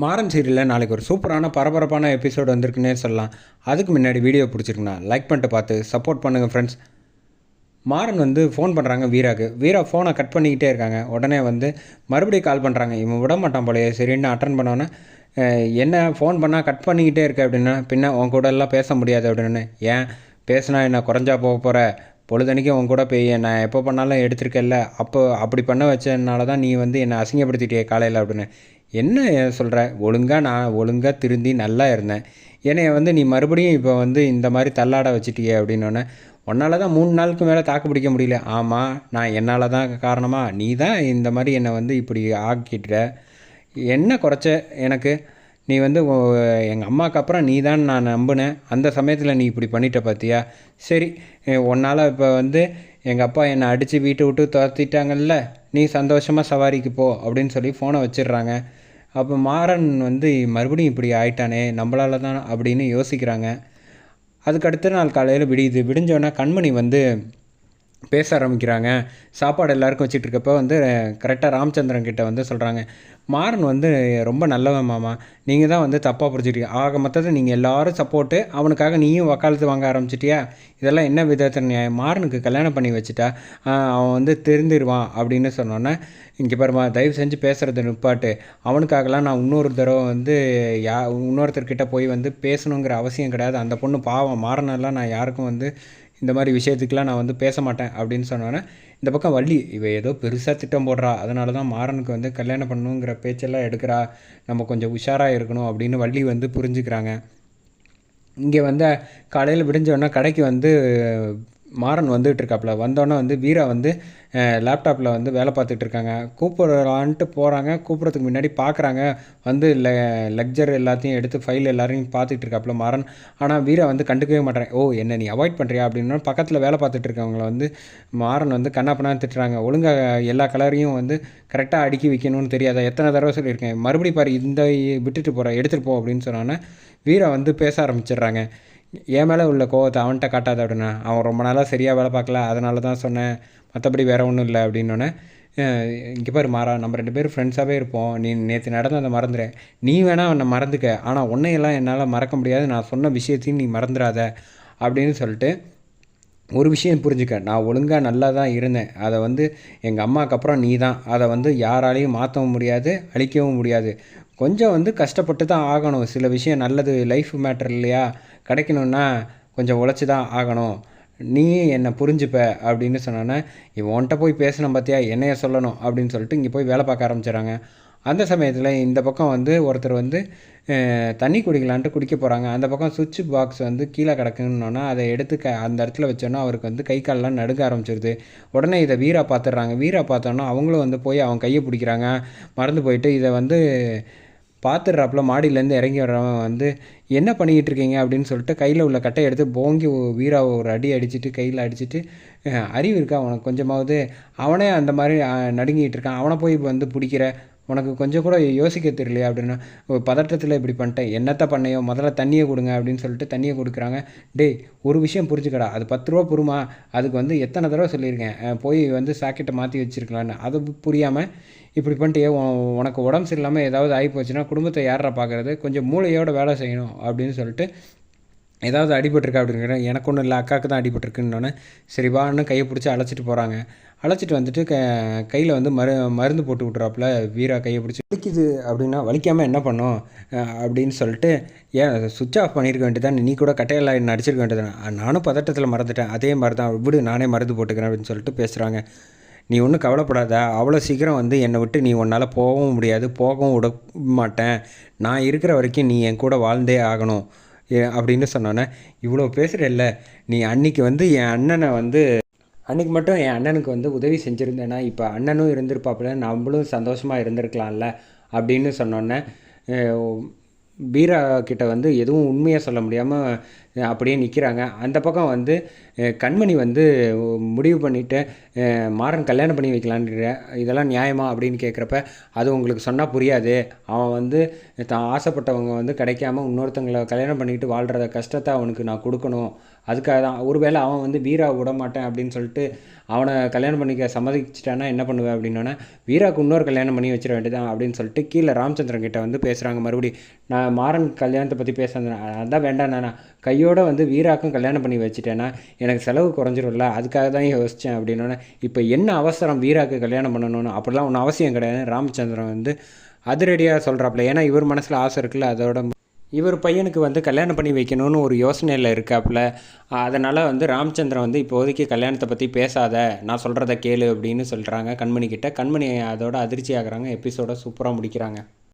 மாறன் சீரியலில் நாளைக்கு ஒரு சூப்பரான பரபரப்பான எபிசோடு வந்திருக்குன்னே சொல்லலாம். அதுக்கு முன்னாடி வீடியோ பிடிச்சிருக்குண்ணா லைக் பண்ணிட்டு பார்த்து சப்போர்ட் பண்ணுங்கள் ஃப்ரெண்ட்ஸ். மாறன் வந்து ஃபோன் பண்ணுறாங்க வீராக்கு. வீரா ஃபோனை கட் பண்ணிக்கிட்டே இருக்காங்க. உடனே வந்து மறுபடியும் கால் பண்ணுறாங்க. இவன் விட மாட்டான் போலையே. சரின்னு அட்டன் பண்ணோன்னே என்ன ஃபோன் பண்ணால் கட் பண்ணிக்கிட்டே இருக்க அப்படின்னா, பின்ன உன் கூட எல்லாம் பேச முடியாது அப்படின்னு. ஏன் பேசுனா என்ன குறைஞ்சா போக போகிற? பொழுதன்னைக்கும் உன் கூட போய் நான் எப்போ பண்ணாலும் எடுத்திருக்கல. அப்போ அப்படி பண்ண வச்சதுனால தான் நீ வந்து என்னை அசிங்கப்படுத்திட்டியே காலையில் அப்படின்னு. என்ன சொல்கிற? நான் ஒழுங்காக திருந்தி நல்லா இருந்தேன். என்னைய வந்து நீ மறுபடியும் இப்போ வந்து இந்த மாதிரி தள்ளாட வச்சுட்டியே அப்படின்னோடனே, உன்னால தான் 3 நாளுக்கு மேலே தாக்கு பிடிக்க முடியல. ஆமாம், நான் என்னால் தான் காரணமா? நீ தான் இந்த மாதிரி என்னை வந்து இப்படி ஆக்கிட்ட. என்ன குறைச்ச எனக்கு? நீ வந்து எங்கள் அம்மாவுக்கு அப்புறம் நீ தான் நான் நம்பினேன். அந்த சமயத்தில் நீ இப்படி பண்ணிட்ட பார்த்தியா? சரி, உன்னால் இப்போ வந்து எங்கள் அப்பா என்னை அடித்து வீட்டை விட்டு துரத்திட்டாங்கல்ல, நீ சந்தோஷமாக சவாரிக்கு போ அப்படின்னு சொல்லி ஃபோனை வச்சிடுறாங்க. அப்போ மாறன் வந்து மறுபடியும் இப்படி ஆயிட்டானே, நம்மளால தான் அப்படின்னு யோசிக்கிறாங்க. அதுக்கு அடுத்த நாள் காலையில் விடிஞ்சோடனே கண்மணி வந்து பேச ஆரம்பிக்கிறாங்க. சாப்பாடு எல்லாருக்கும் வச்சிட்ருக்கப்போ வந்து கரெக்டாக ராமச்சந்திரன் கிட்ட வந்து சொல்கிறாங்க, மாறன் வந்து ரொம்ப நல்லவன் மாமா, நீங்கள் தான் வந்து தப்பாக புரிஞ்சுக்கிட்டீங்க. ஆக மொத்தத்தில் நீங்கள் எல்லோரும் சப்போர்ட்டு, அவனுக்காக நீயும் வக்காலத்து வாங்க ஆரம்பிச்சிட்டியா? இதெல்லாம் என்ன விதத்தில் நியாயம்? மாறனுக்கு கல்யாணம் பண்ணி வச்சுட்டா அவன் வந்து திருந்திடுவான் அப்படின்னு சொன்னோன்னே, இங்கே பாருமா, தயவு செஞ்சு பேசுகிறத நிப்பாட்டு. அவனுக்காகலாம் நான் இன்னொரு தடவை வந்து இன்னொருத்தர்கிட்ட போய் வந்து பேசணுங்கிற அவசியம் கிடையாது. அந்த பொண்ணு பாவம், மாறனெல்லாம் நான் யாருக்கும் வந்து இந்த மாதிரி விஷயத்துக்கெலாம் நான் வந்து பேச மாட்டேன் அப்படின்னு சொன்னோன்னே, இந்த பக்கம் வள்ளி இவ ஏதோ பெருசாக திட்டம் போடுறா, அதனால தான் மாறனுக்கு வந்து கல்யாணம் பண்ணணுங்கிற பேச்செல்லாம் எடுக்கிறா, நம்ம கொஞ்சம் உஷாராக இருக்கணும் அப்படின்னு வள்ளி வந்து புரிஞ்சுக்கிறாங்க. இங்கே வந்து காலையில் விடிஞ்சோடனே கடைக்கு வந்து மாறன் வந்துகிட்டு இருக்காப்புல. வந்தோடனே வந்து வீரா வந்து லேப்டாப்பில் வந்து வேலை பார்த்துட்ருக்காங்க. கூப்பிடலான்ட்டு போகிறாங்க. கூப்பிட்றதுக்கு முன்னாடி பார்க்குறாங்க வந்து லெக்சர் எல்லாத்தையும் எடுத்து ஃபைல் எல்லாரையும் பார்த்துட்டு இருக்காப்புல மாறன். ஆனால் வீரா வந்து கண்டுக்கவே மாட்டேன். ஓ, என்ன நீ அவாய்ட் பண்ணுறியா அப்படின்னா, பக்கத்தில் வேலை பார்த்துட்டு இருக்கவங்கள வந்து மாறன் வந்து கண்ணாப்பண்ணான்னு திட்டுறாங்க. ஒழுங்காக எல்லா கலரையும் வந்து கரெக்டாக அடுக்கி வைக்கணும்னு தெரியாதா? எத்தனை தடவை சொல்லியிருக்கேன், மறுபடியும் பாரு, இந்த விட்டுட்டு போகிற, எடுத்துகிட்டு போ அப்படின்னு சொன்னோன்னே வீரா வந்து பேச ஆரம்பிச்சிடுறாங்க. என் மேலே உள்ள கோவத்தை அவன்கிட்ட காட்டாத அப்படின்னா, அவன் ரொம்ப நாளாக சரியாக வேலை பார்க்கல, அதனால தான் சொன்னேன், மற்றபடி வேறு ஒன்றும் இல்லை அப்படின்னோடனே, இங்கே பாரு மாறா, நம்ம 2 பேரும் ஃப்ரெண்ட்ஸாகவே இருப்போம், நீ நேற்று நடந்ததை மறந்துடு. நீ வேணால் அவனை மறந்துக்க, ஆனால் உன்னையெல்லாம் என்னால் மறக்க முடியாது. நான் சொன்ன விஷயத்தையும் நீ மறந்துடாத அப்படின்னு சொல்லிட்டு, ஒரு விஷயம் புரிஞ்சுக்க, நான் ஒழுங்காக நல்லா தான் இருந்தேன். அதை வந்து எங்கள் அம்மாவுக்கு அப்புறம் நீ தான் அதை வந்து யாராலையும் மாற்றவும் முடியாது, அழிக்கவும் முடியாது. கொஞ்சம் வந்து கஷ்டப்பட்டு தான் ஆகணும். சில விஷயம் நல்லது, லைஃப் மேட்டர் இல்லையா, கிடைக்கணுன்னா கொஞ்சம் உழைச்சி தான் ஆகணும். நீ என்னை புரிஞ்சுப்ப அப்படின்னு சொன்னோன்னே, இவன்கிட்ட போய் பேசணும் பார்த்தியா, என்னைய சொல்லணும் அப்படின்னு சொல்லிட்டு இங்கே போய் வேலை பார்க்க ஆரம்பிச்சிடறாங்க. அந்த சமயத்தில் இந்த பக்கம் வந்து ஒருத்தர் வந்து தண்ணி குடிக்கலான்ட்டு குடிக்க போகிறாங்க. அந்த பக்கம் சுவிட்ச் பாக்ஸ் வந்து கீழே கிடக்குன்னொன்னா அதை எடுத்து அந்த இடத்துல வச்சோன்னா அவருக்கு வந்து கை காலெலாம் நடுக்க ஆரம்பிச்சிருது. உடனே இதை வீரா பார்த்துட்றாங்க. வீரா பார்த்தோன்னா அவங்களும் வந்து போய் அவன் கையை பிடிக்கிறாங்க. மறந்து போயிட்டு இதை வந்து பார்த்துடுறாப்புல. மாடியிலேருந்து இறங்கி வர்றவன் வந்து என்ன பண்ணிக்கிட்டு இருக்கீங்க அப்படின்னு சொல்லிட்டு கையில் உள்ள கட்டையை எடுத்து போங்கி வீராவை ஒரு அடி அடிச்சுட்டு, கையில் அடிச்சுட்டு, அறிவு இருக்கா உனக்கு கொஞ்சமாவது? அவனே அந்த மாதிரி நடுங்கிட்டு இருக்கான், அவனை போய் வந்து பிடிக்கிற, உனக்கு கொஞ்சம் கூட யோசிக்க தெரியலையா அப்படின்னா, பதட்டத்தில் இப்படி பண்ணிட்டேன், என்னத்த பண்ணையோ, முதல்ல தண்ணியை கொடுங்க அப்படின்னு சொல்லிட்டு தண்ணியை கொடுக்குறாங்க. டேய், ஒரு விஷயம் புரிஞ்சுக்கடா, அது 10 ரூபா பொறுமா, அதுக்கு வந்து எத்தனை தடவை சொல்லியிருக்கேன், போய் வந்து சாக்கெட்டை மாற்றி வச்சுருக்கலான்னு, அது புரியாமல் இப்படி பண்ணிட்டு உனக்கு உடம்பு சரியில்லாமல் ஏதாவது ஆகி போச்சுன்னா குடும்பத்தை யாரை பார்க்குறது, கொஞ்சம் மூளையோடு வேலை செய்யணும் அப்படின்னு சொல்லிட்டு, ஏதாவது அடிபட்டிருக்கா அப்படிங்கிற, எனக்கு ஒன்றும் இல்லை, அக்காவுக்கு தான் அடிபட்டிருக்குன்னொன்னே, சரி வான்னு கையை பிடிச்சி அழைச்சிட்டு போகிறாங்க. அழைச்சிட்டு வந்துட்டு கையில் வந்து மருந்து போட்டு விட்றாப்புல. வீரா கையை பிடிச்சி, வலிக்குது அப்படின்னா, வலிக்காமல் என்ன பண்ணும் அப்படின்னு சொல்லிட்டு, ஏன் சுவிட்ச் ஆஃப் பண்ணியிருக்க வேண்டியதான், நீ கூட கட்டையெல்லாம் என்ன அடிச்சிருக்க வேண்டியதான், நானும் பதட்டத்தில் மறந்துட்டேன், அதே மாதிரி தான் விடு, நானே மருந்து போட்டுக்கிறேன் அப்படின்னு சொல்லிட்டு பேசுகிறாங்க. நீ ஒன்றும் கவலைப்படாத, அவ்வளோ சீக்கிரம் வந்து என்னை விட்டு நீ உன்னால் போகவும் முடியாது, போகவும் விட மாட்டேன், நான் இருக்கிற வரைக்கும் நீ என் கூட வாழ்ந்தே ஆகணும் அப்படின்னு சொன்னோன்னே, இவ்வளோ பேசுகிறல்ல, நீ அன்றைக்கி வந்து என் அண்ணனை வந்து அன்றைக்கி மட்டும் என் அண்ணனுக்கு வந்து உதவி செஞ்சுருந்தேன்னா இப்போ அண்ணனும் இருந்திருப்பாப்புல, நம்மளும் சந்தோஷமாக இருந்திருக்கலாம்ல அப்படின்னு சொன்னோன்னே, வீரா கிட்ட வந்து எதுவும் உண்மையாக சொல்ல முடியாமல் அப்படியே நிற்கிறாங்க. அந்த பக்கம் வந்து கண்மணி வந்து முடிவு பண்ணிவிட்டு மாறன் கல்யாணம் பண்ணி வைக்கலான்ற இதெல்லாம் நியாயமா அப்படின்னு கேட்குறப்ப, அது உங்களுக்கு சொன்னால் புரியாது. அவன் வந்து தான் ஆசைப்பட்டவங்க வந்து கிடைக்காம இன்னொருத்தவங்கள கல்யாணம் பண்ணிக்கிட்டு வாழ்கிறத கஷ்டத்தை அவனுக்கு நான் கொடுக்கணும். அதுக்காக தான் ஒருவேளை அவன் வந்து வீரா விட மாட்டேன் அப்படின்னு சொல்லிட்டு அவனை கல்யாணம் பண்ணிக்க சம்மதிச்சிட்டானா என்ன பண்ணுவேன் அப்படின்னோடனே, வீராவுக்கு இன்னொரு கல்யாணம் பண்ணி வச்சிட வேண்டியதான் அப்படின்னு சொல்லிட்டு கீழே ராமச்சந்திரன் கிட்ட வந்து பேசுகிறாங்க மறுபடியும். நான் மாறன் கல்யாணத்தை பற்றி பேசுகிறேன், அதான் வேண்டாம், நான் கையோடு வந்து வீராக்கும் கல்யாணம் பண்ணி வச்சுட்டேன்னா எனக்கு செலவு குறைஞ்சிரும்ல, அதுக்காக தான் யோசித்தேன் அப்படின்னோடனே, இப்போ என்ன அவசரம் வீராக்கு கல்யாணம் பண்ணணும்னு? அப்படிலாம் ஒன்றும் அவசியம் கிடையாது ராமச்சந்திரன் வந்து அதிரடியாக சொல்கிறாப்புல. ஏன்னா இவர் மனசில் ஆசை இருக்குல்ல, அதோட இவர் பையனுக்கு வந்து கல்யாணம் பண்ணி வைக்கணும்னு ஒரு யோசனையில் இருக்காப்புல. அதனால் வந்து ராமச்சந்திரன் வந்து இப்போதைக்கு கல்யாணத்தை பற்றி பேசாத, நான் சொல்கிறத கேளு அப்படின்னு சொல்கிறாங்க கண்மணி கிட்ட. கண்மணி அதோட அதிர்ச்சி ஆகுறாங்க. எபிசோட சூப்பராக முடிக்கிறாங்க.